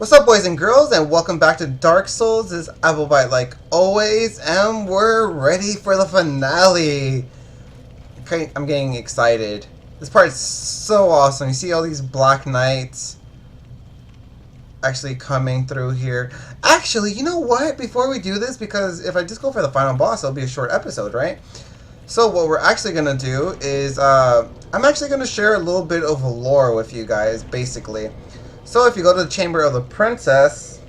What's up, boys and girls, and welcome back to Dark Souls. This is AppleByte like always, and we're ready for the finale. Okay, I'm getting excited. This part is so awesome. You see all these black knights actually coming through here. Actually, you know what? Before we do this, because if I just go for the final boss, it'll be a short episode, right? So what we're actually going to do is, I'm actually going to share a little bit of lore with you guys, basically. So if you go to the Chamber of the Princess,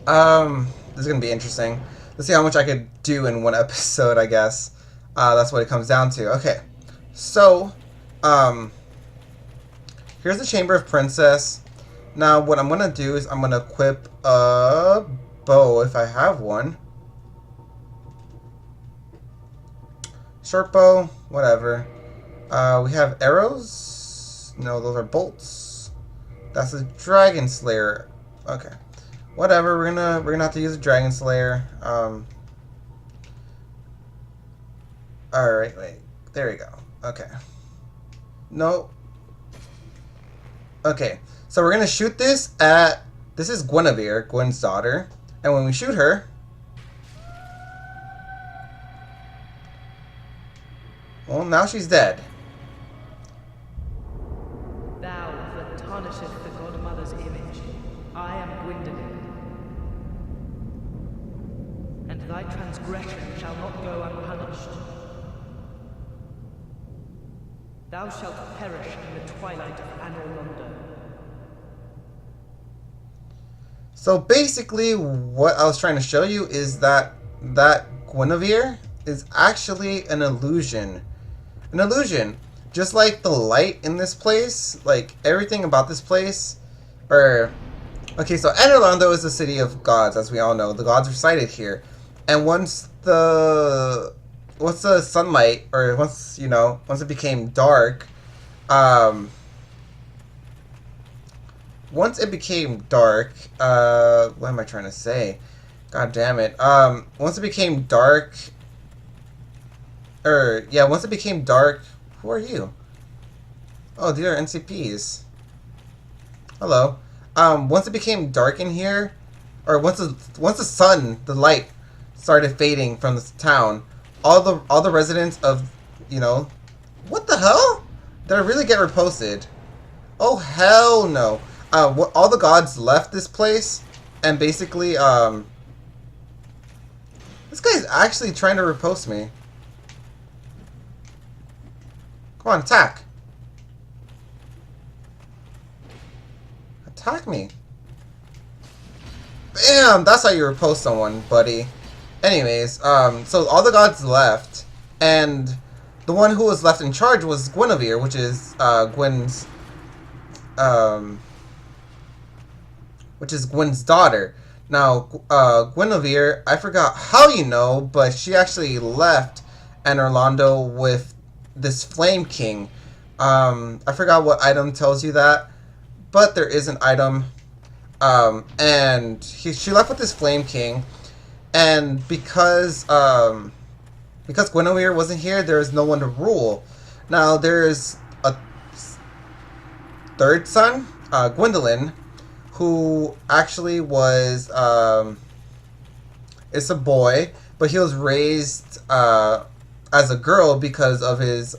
this is going to be interesting. Let's see how much I could do in one episode, I guess. That's what it comes down to. Okay, so, here's the Chamber of Princess. Now, what I'm going to do is I'm going to equip a bow, if I have one. Short bow, whatever. We have arrows. No, those are bolts. That's a Dragon Slayer. Okay, whatever. We're gonna have to use a Dragon Slayer. All right, wait. There we go. Okay. No. Okay, so we're gonna shoot this at. This is Guinevere, Gwyn's daughter, and when we shoot her, well, now she's dead. Thou that tarnisheth the godmother's image, I am Gwyn, and thy transgression shall not go unpunished. Thou shalt perish in the twilight of Anorlondo. So basically, what I was trying to show you is that Guinevere is actually an illusion. An illusion. Just like the light in this place, like everything about this place, okay, so Anorlondo is the city of gods, as we all know. The gods are sighted here, and once the sunlight, or once it became dark, what am I trying to say? God damn it. Once it became dark, once it became dark. Who are you? Oh, these are NCPs. Hello. Once it became dark in here, or once the sun, the light, started fading from the town, all the residents of, what the hell? Did I really get reposted? Oh hell no. All the gods left this place, and basically, this guy's actually trying to repost me. Come on, attack. Attack me. Bam! That's how you repulse someone, buddy. Anyways, so all the gods left, and the one who was left in charge was Guinevere, which is Gwyn's daughter. Now, Guinevere, I forgot how you know, but she actually left Anorlondo with this Flame King. I forgot what item tells you that, but there is an item. And she left with this Flame King, and because Guinevere wasn't here, there is no one to rule. Now there's a third son, Gwendolyn, who actually was it's a boy, but he was raised as a girl because of his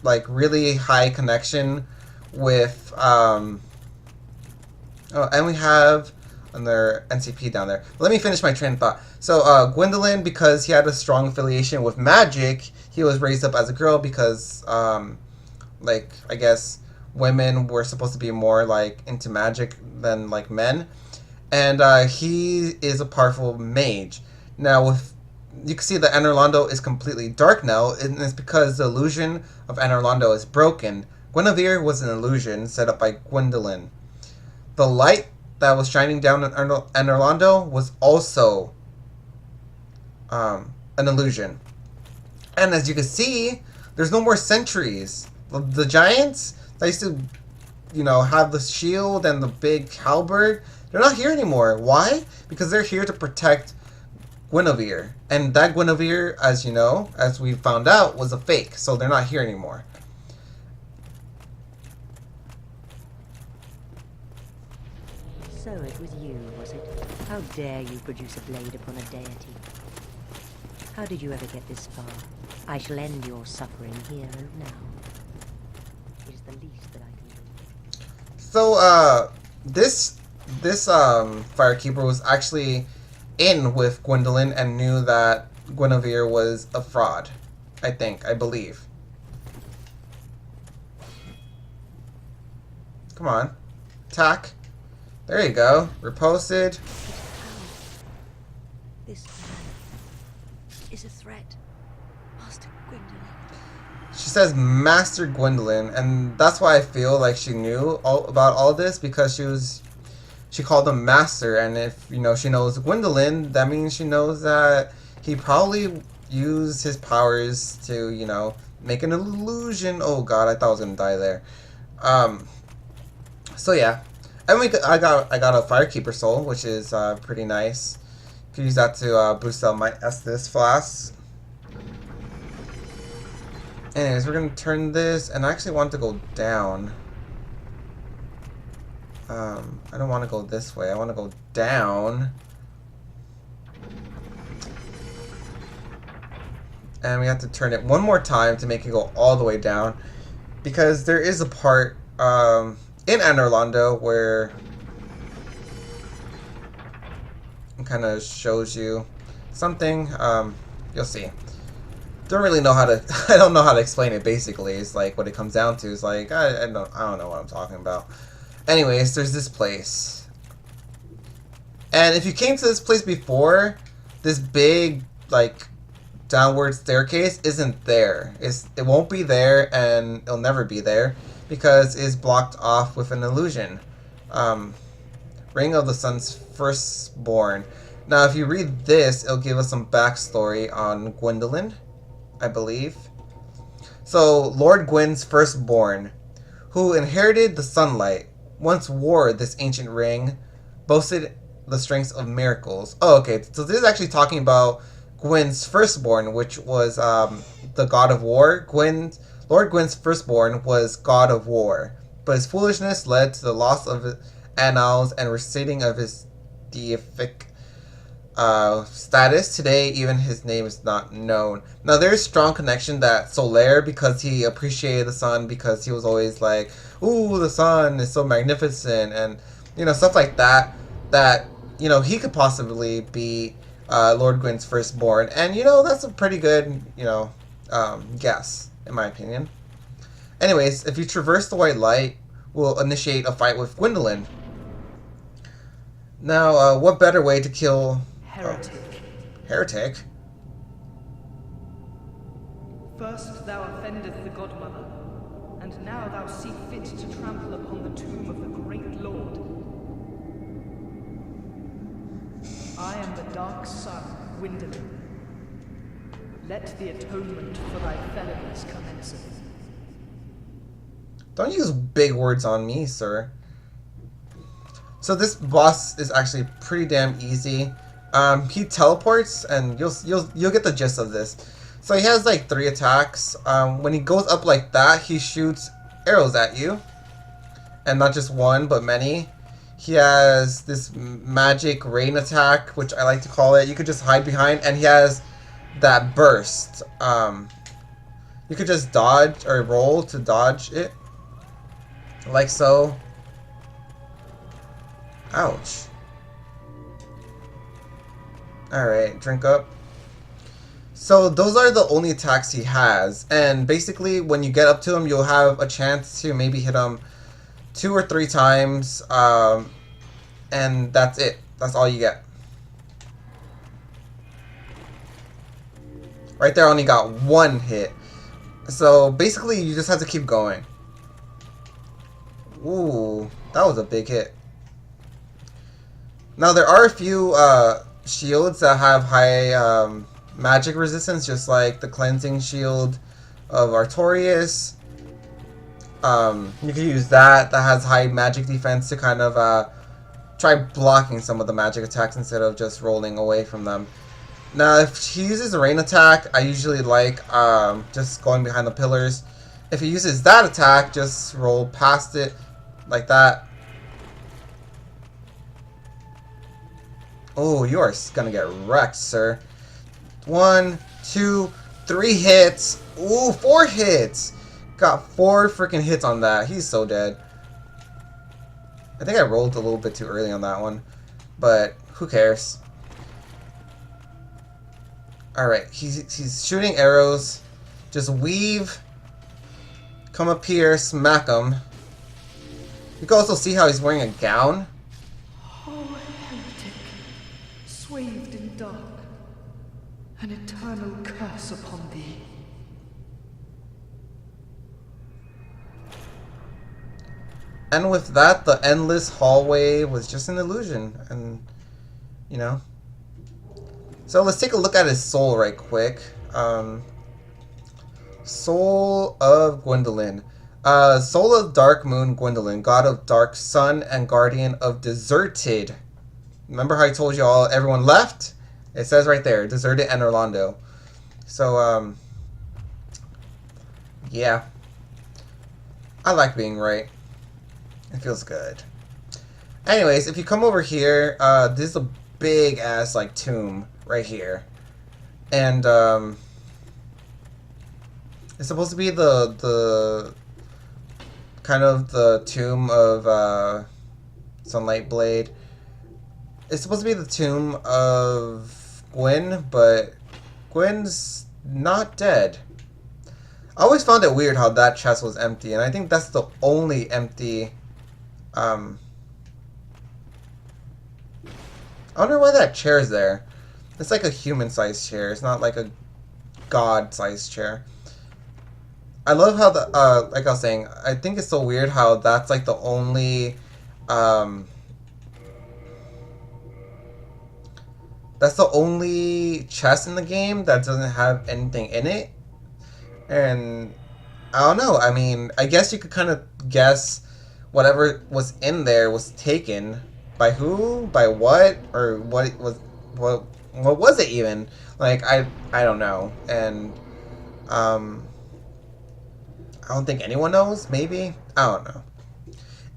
like really high connection with oh, and we have another NCP down there. Let me finish my train of thought. So Gwendolyn, because he had a strong affiliation with magic, he was raised up as a girl because like, I guess women were supposed to be more like into magic than like men, and he is a powerful mage. Now you can see that Anorlondo is completely dark now, and it's because the illusion of Anorlondo is broken. Guinevere was an illusion set up by Gwendolyn. The light that was shining down on Anorlondo was also an illusion. And as you can see, there's no more sentries. The giants that used to, have the shield and the big halberd, they're not here anymore. Why? Because they're here to protect Guinevere, and that Guinevere, as we found out, was a fake, so they're not here anymore. So it was you, was it? How dare you produce a blade upon a deity? How did you ever get this far? I shall end your suffering here and now. It is the least that I can do. So, this Firekeeper was actually in with Gwendolyn and knew that Guinevere was a fraud. I believe. Come on. Attack. There you go. Reposted. This man is a threat. Master Gwendolyn. She says Master Gwendolyn, and that's why I feel like she knew about all this, because she called him Master, and if, you know, she knows Gwendolyn, that means she knows that he probably used his powers to, you know, make an illusion. Oh god, I thought I was gonna die there. So yeah. And I got a Firekeeper soul, which is pretty nice. Could use that to boost up my Estus flask. Anyways, we're gonna turn this, and I actually want to go down. I don't want to go this way. I want to go down. And we have to turn it one more time to make it go all the way down, because there is a part in Anor Londo where it kind of shows you something. You'll see. Don't really know how to. I don't know how to explain it. Basically, it's like what it comes down to is like I don't know what I'm talking about. Anyways, there's this place, and if you came to this place before, this big like downward staircase isn't there. It won't be there, and it'll never be there because it's blocked off with an illusion. Ring of the Sun's Firstborn. Now, if you read this, it'll give us some backstory on Gwendolyn, I believe. So, Lord Gwyn's firstborn, who inherited the sunlight, once wore this ancient ring, boasted the strengths of miracles. Oh, okay. So this is actually talking about Gwyn's firstborn, which was the god of war. Lord Gwyn's firstborn was god of war, but his foolishness led to the loss of his annals and restating of his deific status. Today, even his name is not known. Now, there's strong connection that Solaire, because he appreciated the sun, because he was always like, ooh, the sun is so magnificent, and, you know, stuff like that, that, you know, he could possibly be Lord Gwyn's firstborn. And, you know, that's a pretty good, you know, guess, in my opinion. Anyways, if you traverse the white light, we'll initiate a fight with Gwendolyn. Now, what better way to kill... Heretic. Heretic? First thou offendest the Godmother, and now thou see fit to trample upon the tomb of the great Lord. I am the dark sun, Gwendolyn. Let the atonement for thy felonies commence. Don't use big words on me, sir. So this boss is actually pretty damn easy. He teleports, and you'll get the gist of this. So he has like 3 attacks. When he goes up like that, he shoots arrows at you, and not just one, but many. He has this magic rain attack, which I like to call it. You could just hide behind, and he has that burst. You could just dodge or roll to dodge it, like so. Ouch. Alright, drink up. So those are the only attacks he has, and basically when you get up to him, you'll have a chance to maybe hit him 2 or 3 times, and that's it. That's all you get. Right there, I only got 1 hit. So basically, you just have to keep going. Ooh, that was a big hit. Now there are a few shields that have high magic resistance, just like the cleansing shield of Artorias. You can use that. That has high magic defense to kind of try blocking some of the magic attacks instead of just rolling away from them. Now, if he uses a rain attack, I usually like just going behind the pillars. If he uses that attack, just roll past it like that. Oh, you are gonna get wrecked, sir. 1, 2, 3 hits. Ooh, 4 hits. Got 4 freaking hits on that. He's so dead. I think I rolled a little bit too early on that one, but who cares? Alright, he's shooting arrows. Just weave. Come up here, smack him. You can also see how he's wearing a gown. Oh, heretic, swathed in dark, an eternal curse upon thee. And with that, the endless hallway was just an illusion. And, you know. So let's take a look at his soul right quick. Soul of Gwendolyn. Soul of Dark Moon Gwendolyn, God of Dark Sun and Guardian of Deserted. Remember how I told you all everyone left? It says right there, Deserted and Orlando. So, yeah. I like being right. It feels good. Anyways, if you come over here, this is a big ass like tomb right here. And it's supposed to be the kind of the tomb of Sunlight Blade. It's supposed to be the tomb of Gwyn, but Gwyn's not dead. I always found it weird how that chest was empty, and I think that's the only empty I wonder why that chair is there. It's like a human-sized chair. It's not like a god-sized chair. I love how the like I was saying, I think it's so weird how that's like the only that's the only chest in the game that doesn't have anything in it. And I don't know. I mean, I guess you could kind of guess whatever was in there was taken by who, by what, or what was it even? Like I don't know, and I don't think anyone knows. Maybe, I don't know.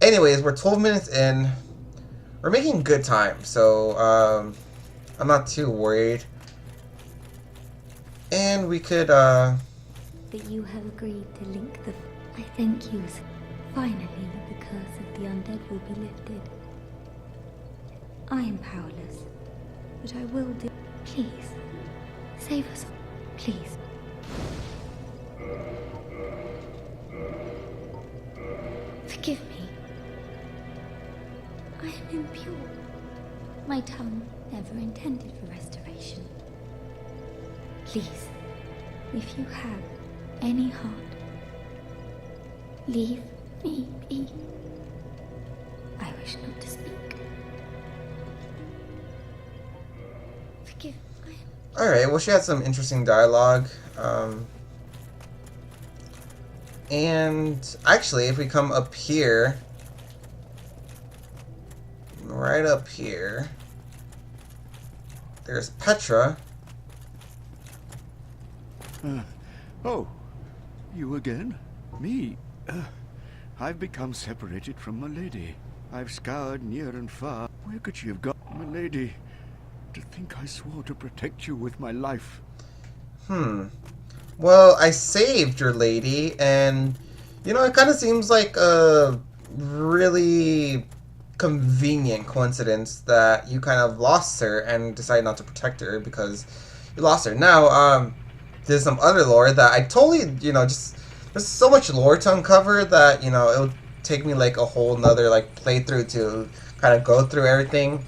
Anyways, we're 12 minutes in. We're making good time, so I'm not too worried. And we could That you have agreed to link the... I thank you. Finally, the curse of the undead will be lifted. I am powerless, but I will do... Please, save us all. Please. Forgive me. I am impure. My tongue never intended for restoration. Please, if you have any heart, leave me be. I wish not to speak. Forgive me. Alright, well, she had some interesting dialogue. And actually, if we come up here, right up here, there's Petra. Oh, you again? Me? I've become separated from my lady. I've scoured near and far. Where could she have got, my lady? To think I swore to protect you with my life. Well, I saved your lady, and, you know, it kind of seems like a really convenient coincidence that you kind of lost her and decided not to protect her because you lost her. Now, there's some other lore that I totally, you know, just, there's so much lore to uncover that, you know, it would take me like a whole nother, like, playthrough to kind of go through everything.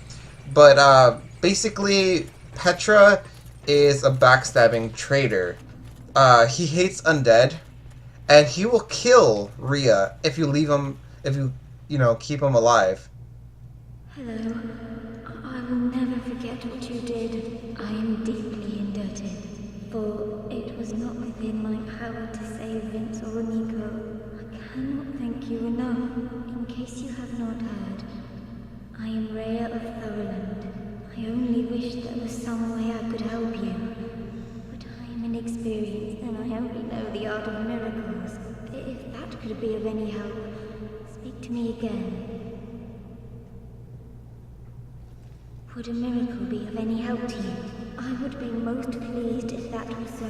But, basically, Petra is a backstabbing traitor. He hates undead, and he will kill Rhea if you leave him, if you know, keep him alive. Hello. I will never forget what you did. I am deeply indebted, for it was not within my power to save Vince or Nico. I cannot thank you enough. In case you have not heard, I am Rhea of Thoroland. I only wish there was some way I could help you. But I am inexperienced, and I only know the art of miracles. If that could be of any help, speak to me again. Could a miracle be of any help to you? I would be most pleased if that were so.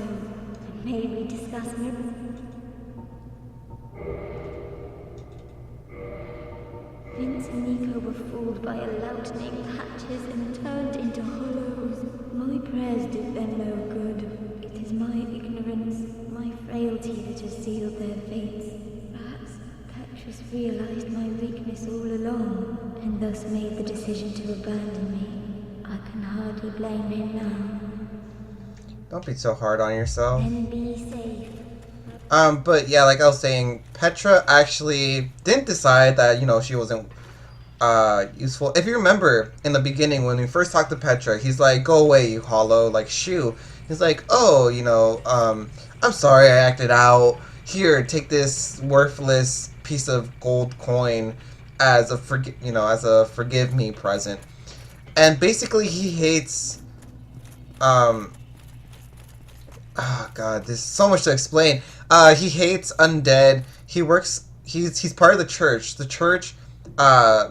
May we discuss miracles? Vince and Nico were fooled by a lout named Hatches and turned into hollows. My prayers did them no good. It is my ignorance, my frailty that has sealed their fates. Perhaps Petra's realized my weakness all along, and thus made the decision to abandon me. I can hardly blame him now. Don't be so hard on yourself. Then be safe. But yeah, like I was saying, Petra actually didn't decide that, you know, she wasn't useful. If you remember in the beginning when we first talked to Petra, he's like, "Go away, you hollow," like shoo. He's like, "Oh, you know, I'm sorry I acted out. Here, take this worthless piece of gold coin as a forgive me present." And basically he hates oh god, there's so much to explain. He hates undead. He's part of the church. The church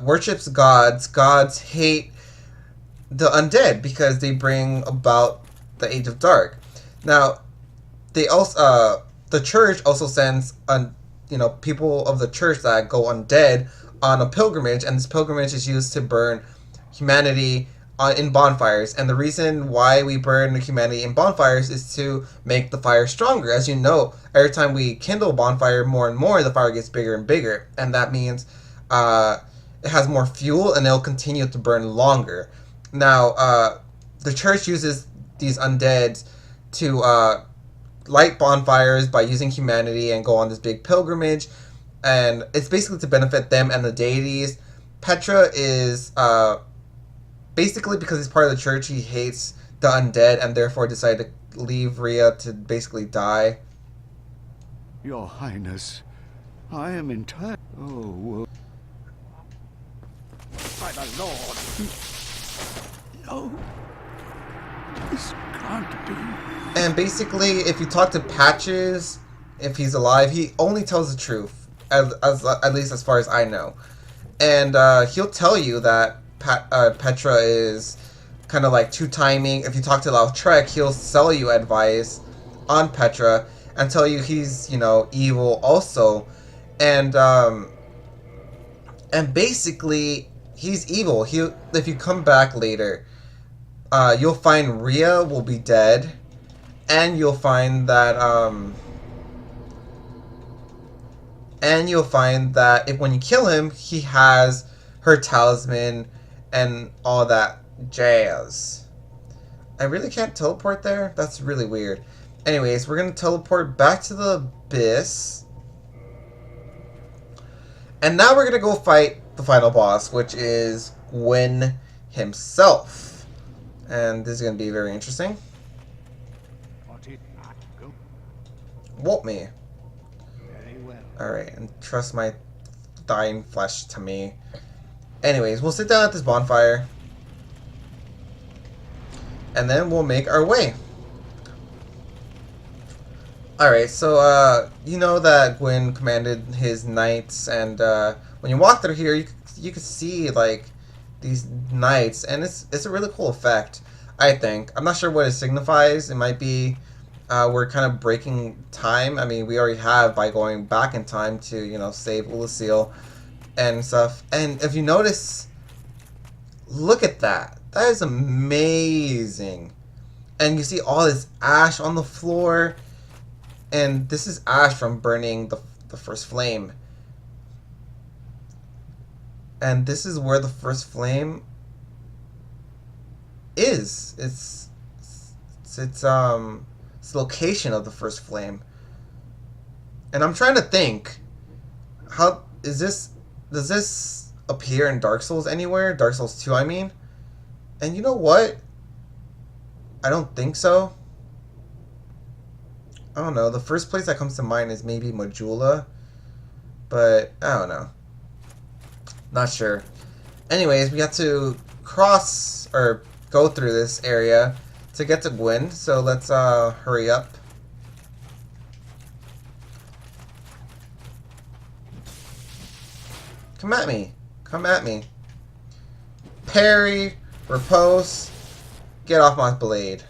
worships gods. Gods hate the undead because they bring about the Age of Dark. Now, they also the church also sends people of the church that go undead on a pilgrimage, and this pilgrimage is used to burn humanity in bonfires. And the reason why we burn humanity in bonfires is to make the fire stronger. As you know, every time we kindle a bonfire more and more, the fire gets bigger and bigger, and that means it has more fuel and it'll continue to burn longer. Now, the church uses these undead to light bonfires by using humanity and go on this big pilgrimage, and it's basically to benefit them and the deities. Petra is basically, because he's part of the church, he hates the undead and therefore decided to leave Rhea to basically die. Your Highness, I am entirely... Oh, by the Lord. No. This can't be. And basically, if you talk to Patches, if he's alive, he only tells the truth, at least as far as I know. And he'll tell you that Petra is kind of like two-timing. If you talk to Lautrec, he'll sell you advice on Petra and tell you he's, evil also. And basically, he's evil. If you come back later, you'll find Rhea will be dead, and you'll find that when you kill him, he has her talisman and all that jazz. I really can't teleport there? That's really weird. Anyways, we're going to teleport back to the abyss. And now we're going to go fight the final boss, which is Gwyn himself. And this is going to be very interesting. Whoop me. Very well. Alright, and trust my dying flesh to me. Anyways, we'll sit down at this bonfire. And then we'll make our way. Alright, so, you know that Gwyn commanded his knights, and when you walk through here, you can see, like, these knights, and it's a really cool effect, I think. I'm not sure what it signifies. It might be we're kind of breaking time. I mean, we already have by going back in time to, save Lucille and stuff. And if you notice, look at that. That is amazing. And you see all this ash on the floor. And this is ash from burning the first flame. And this is where the first flame is. It's the location of the first flame. And I'm trying to think, does this appear in Dark Souls anywhere? Dark Souls 2, I mean. And you know what? I don't think so. I don't know. The first place that comes to mind is maybe Majula. But, I don't know. Not sure. Anyways, we have to cross, or go through this area to get to Gwyn. So let's hurry up. Come at me. Come at me. Parry. Repose. Get off my blade.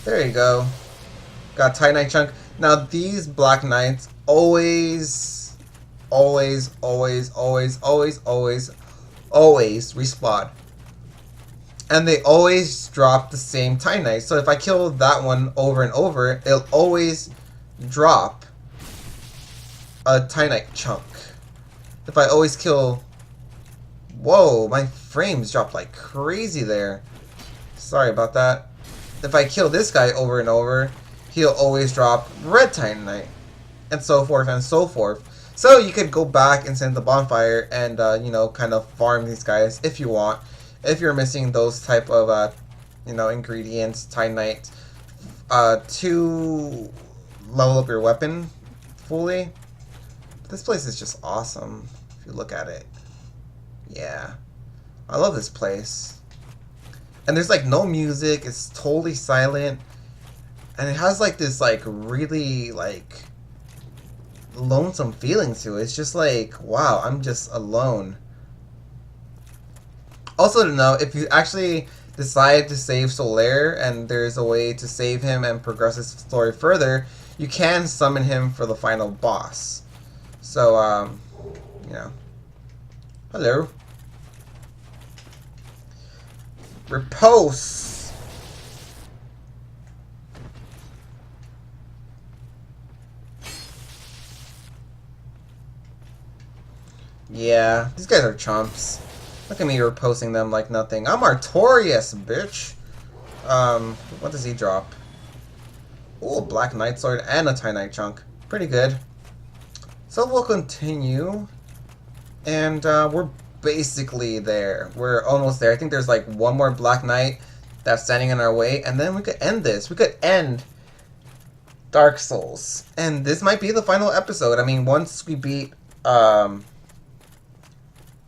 There you go. Got Titanite chunk. Now these Black Knights always respawn. And they always drop the same Titanite. So if I kill that one over and over, it'll always drop a Titanite chunk. If I always kill... Whoa, my frames dropped like crazy there. Sorry about that. If I kill this guy over and over, he'll always drop red Titanite. And so forth and so forth. So you could go back and send the Bonfire and, you know, kind of farm these guys if you want. If you're missing those type of, you know, ingredients, Titanite, to level up your weapon fully. This place is just awesome if you look at it. Yeah, I love this place. And there's like no music, it's totally silent. And it has like this like really like lonesome feeling to it. It's just like, wow, I'm just alone. Also to know, if you actually decide to save Solaire and there's a way to save him and progress his story further, you can summon him for the final boss. So, you know. Hello. Repose. Yeah, these guys are chumps. Look at me reposing them like nothing. I'm Artorias, bitch. What does he drop? Oh, Black Knight Sword and a Titanite chunk. Pretty good. So we'll continue. And we're basically there. We're almost there. I think there's like one more Black Knight that's standing in our way. And then we could end this. We could end Dark Souls. And this might be the final episode. I mean, once we beat the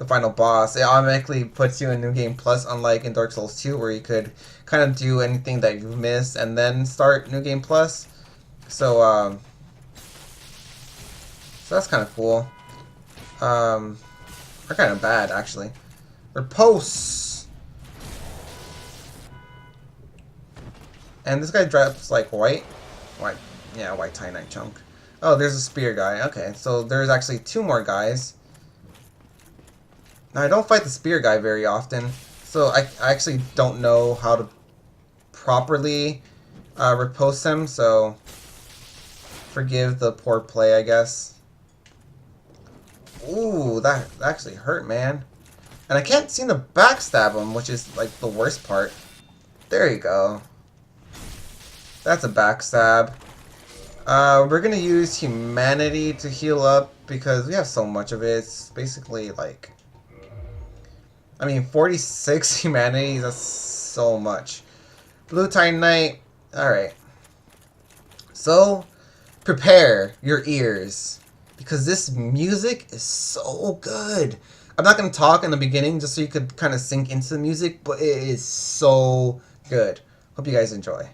final boss, it automatically puts you in New Game Plus, unlike in Dark Souls 2, where you could kind of do anything that you've missed and then start New Game Plus. So, so that's kind of cool. They're kind of bad, actually. Repose! And this guy drops, like, white? White. Yeah, white Titanite chunk. Oh, there's a spear guy. Okay, so there's actually two more guys. Now, I don't fight the spear guy very often, so I actually don't know how to properly repose him, so forgive the poor play, I guess. Ooh, that actually hurt, man. And I can't seem to backstab him, which is, like, the worst part. There you go. That's a backstab. We're gonna use humanity to heal up, because we have so much of it. It's basically, like... I mean, 46 humanity, that's so much. Blue Titanite, alright. So, prepare your ears, because this music is so good. I'm not going to talk in the beginning just so you could kind of sink into the music, but it is so good. Hope you guys enjoy.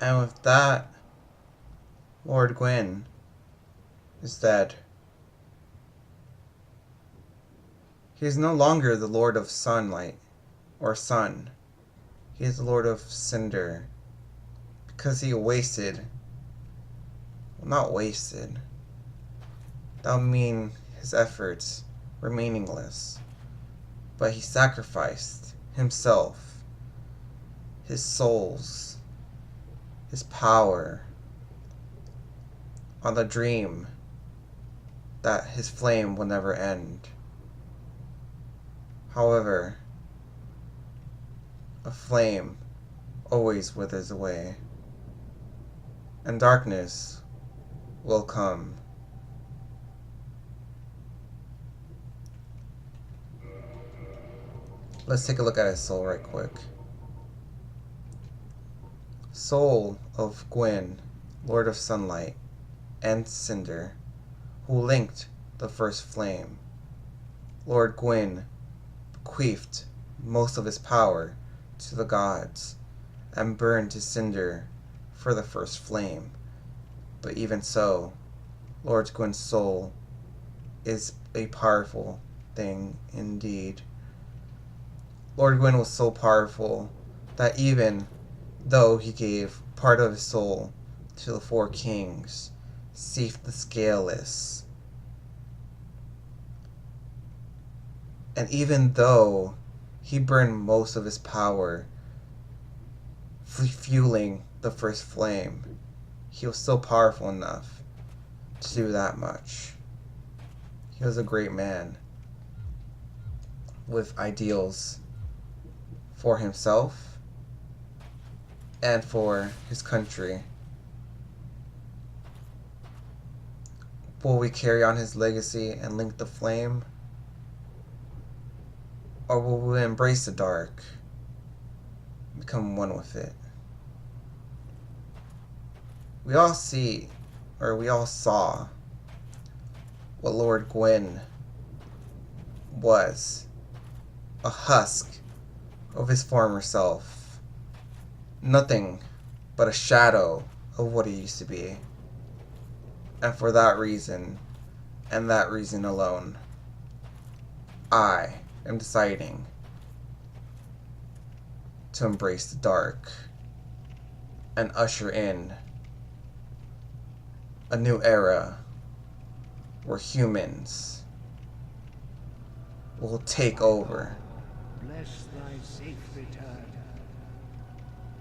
And with that, Lord Gwyn is dead. He is no longer the Lord of Sunlight or Sun. He is the Lord of Cinder. Because he wasted. Well, not wasted. That would mean his efforts were meaningless. But he sacrificed himself, his souls, his power on the dream that his flame will never end. However, a flame always withers away, and darkness will come. Let's take a look at his soul right quick. Soul of Gwyn, Lord of Sunlight, and Cinder, who linked the first flame. Lord Gwyn bequeathed most of his power to the gods and burned to cinder for the first flame. But even so, Lord Gwyn's soul is a powerful thing indeed. Lord Gwyn was so powerful that even though he gave part of his soul to the four kings, Seif the Scaleless, and even though he burned most of his power fueling the first flame, he was still powerful enough to do that much. He was a great man with ideals for himself and for his country. Will we carry on his legacy and link the flame? Or will we embrace the dark, become one with it? We all saw what Lord Gwyn was, a husk of his former self. Nothing but a shadow of what he used to be. And for that reason, and that reason alone, I am deciding to embrace the dark and usher in a new era where humans will take over. Bless thy safe return.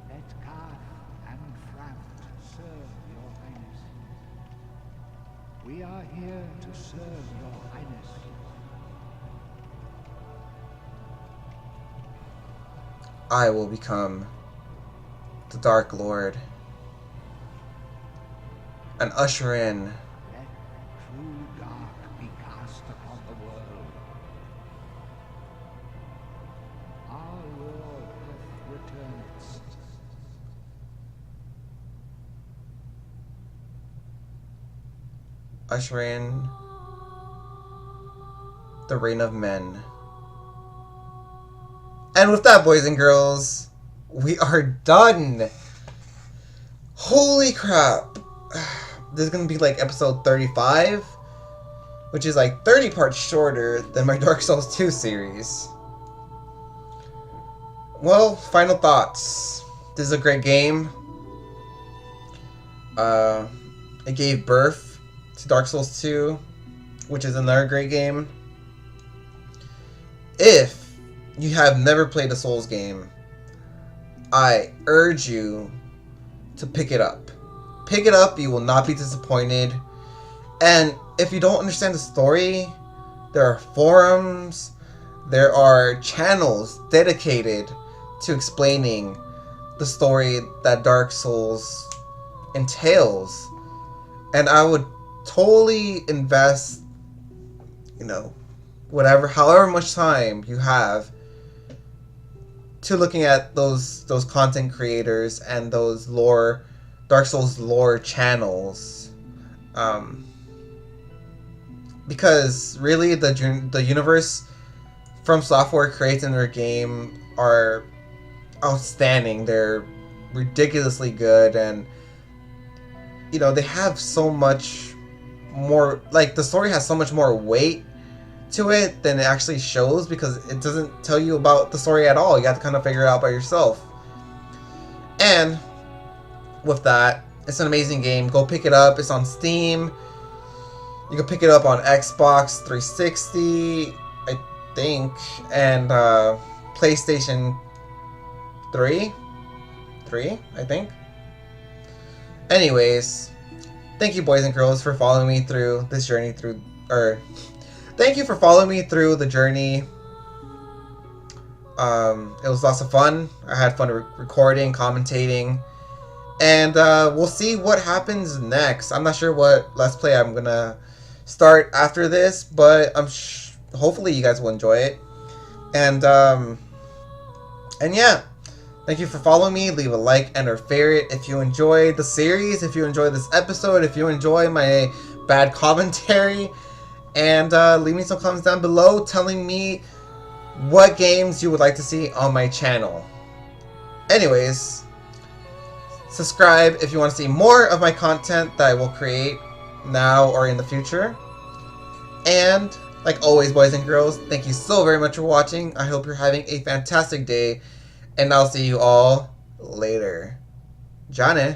Let Calf and Framt serve your highness. We are here to serve your highness. I will become the Dark Lord and usher in Let true dark be cast upon the world. Our Lord hath returned. usher in the reign of men. And with that, boys and girls, we are done. Holy crap. This is going to be like episode 35, which is like 30 parts shorter than my Dark Souls 2 series. Well, final thoughts. This is a great game. It gave birth to Dark Souls 2, which is another great game. If you have never played a Souls game, I urge you to pick it up. Pick it up, you will not be disappointed. And if you don't understand the story, there are forums, there are channels dedicated to explaining the story that Dark Souls entails. And I would totally invest, however much time you have to looking at those content creators and those Dark Souls lore channels, because really the universe From Software creates in their game are outstanding. They're ridiculously good, and you know, they have so much more, like the story has so much more weight to it than it actually shows, because it doesn't tell you about the story at all. You have to kind of figure it out by yourself. And with that, it's an amazing game. Go pick it up. It's on Steam. You can pick it up on Xbox 360, I think, and PlayStation 3, I think. Anyways, thank you, boys and girls, for following me through this journey thank you for following me through the journey. It was lots of fun. I had fun recording, commentating, and we'll see what happens next. I'm not sure what Let's Play I'm gonna start after this, but hopefully you guys will enjoy it. And yeah, thank you for following me. Leave a like and or favorite if you enjoyed the series, if you enjoyed this episode, if you enjoy my bad commentary. And leave me some comments down below telling me what games you would like to see on my channel. Anyways, subscribe if you want to see more of my content that I will create now or in the future. And like always, boys and girls, thank you so very much for watching. I hope you're having a fantastic day, and I'll see you all later. Johnny.